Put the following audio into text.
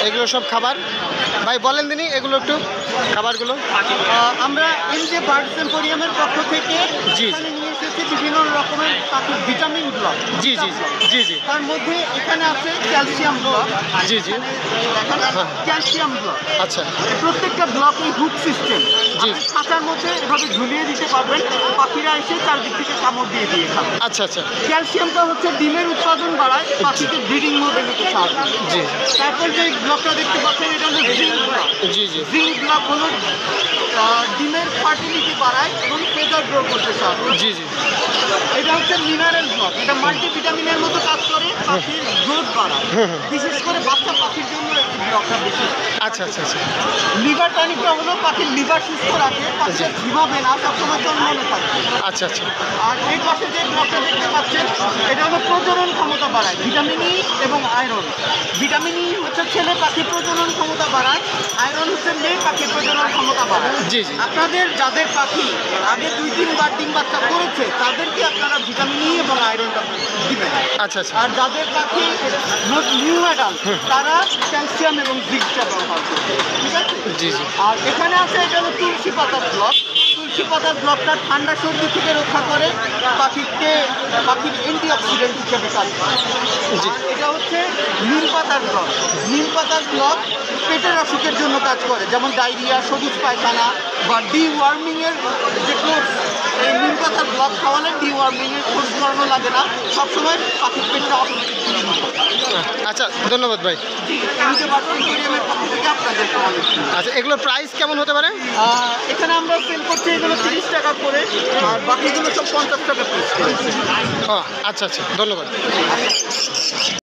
এগুলো সব খাবার ভাই বলেন দিনই এগুলো একটু খাবারগুলো। আমরা এই যে বার্ডস এম্পোরিয়ামের পক্ষ থেকে জি, জি। এখানে নিয়ে এসেছি বিভিন্ন রকমের পাখির ভিটামিন ব্লক। জি জি জি জি তার মধ্যে এখানে আছে ক্যালসিয়াম ব্লক। জি জি ক্যালসিয়াম ব্লক। আচ্ছা প্রত্যেকটা ব্লকে হুক সিস্টেম। জি। খাঁচার মধ্যে এভাবে ঝুলিয়ে দিতে পারবেন, পাখিরা এসে চারদিক থেকে কামড় দিয়ে দিয়ে খাবে। আচ্ছা আচ্ছা ক্যালসিয়ামটা হচ্ছে ডিমের উৎপাদন বাড়ায়, পাখিকে ব্রিডিং মোডে নিতে সাহায্য করে। জি তারপর যে ব্লকটা দেখতে পাচ্ছেন এটা হলো জিঙ্ক ব্লক। জি জি জিঙ্ক ব্লক হলো ডিমের ফার্টিলিটি বাড়ায় এবং ফেদার গ্রো করতে সাহায্য করে। জি জি এটা হচ্ছে মিনারেল ব্লক। এটা মাল্টিভিটামিনের মতো কাজ করে, পাখির গ্রোথ বাড়ায়। বিশেষ করে বাচ্চা পাখির জন্য এই ব্লকটা বেশি। আচ্ছা আচ্ছা আচ্ছা লিভার টনিকটা হলো পাখির লিভার সুস্থ রাখে, পাখিটা ঘুমাবে না, সবসময় জন্মনে থাকবে। আচ্ছা আচ্ছা আর এই পাশে যে ব্লকটা দেখতে পাচ্ছেন এটা হলো প্রজনন ক্ষমতা বাড়ায়, ভিটামিন ই এবং আয়রন। ভিটামিন ই হচ্ছে ছেলে পাখির প্রজনন ক্ষমতা বাড়ায়, আয়রন হচ্ছে মেয়ে পাখির প্রজনন ক্ষমতা বাড়ায়। জি জি আপনাদের যাদের পাখি আগে 2-3 বার ডিম বাচ্চা করেছে তাদেরকে আপনারা ভিটামিন ই এবং আয়রনটা দিবেন। আচ্ছা আচ্ছা আর যাদের পাখি নিউ অ্যাডাল্ট তারা ক্যালসিয়াম এবং জিঙ্কটা ব্যবহার করবে, ঠিক আছে? জি জি আর এখানে আছে এটা হলো তুলসী পাতার ব্লক। তুলসী পাতার ব্লকটা ঠান্ডা সর্দি থেকে রক্ষা করে, পাখির অ্যান্টিঅক্সিডেন্ট হিসেবে কাজ করে। জি। আর এটা হচ্ছে নিম পাতার ব্লক। নিম পাতার ব্লক পেটের অসুখের জন্য কাজ করে, যেমন ডায়রিয়া, সবুজ পায়খানা বা ডিওয়ার্মিংয়ের যে কোর্স। এই নিম পাতার ব্লক খাওয়ালে ডিওয়ার্মিংয়ের কোর্স করানো লাগে না, সবসময় পাখির পেটটা অটোমেটিক ক্লিন হবে। আচ্ছা ধন্যবাদ ভাই। এমনিতে বাথরুমের পক্ষ থেকে আপনাদেরকে অনেক আচ্ছা এগুলোর প্রাইস কেমন হতে পারে? এখানে আমরা সেল করছি এগুলো 30 টাকা করে, আর বাকিগুলো সব 50 টাকা পিস। ও আচ্ছা আচ্ছা ধন্যবাদ।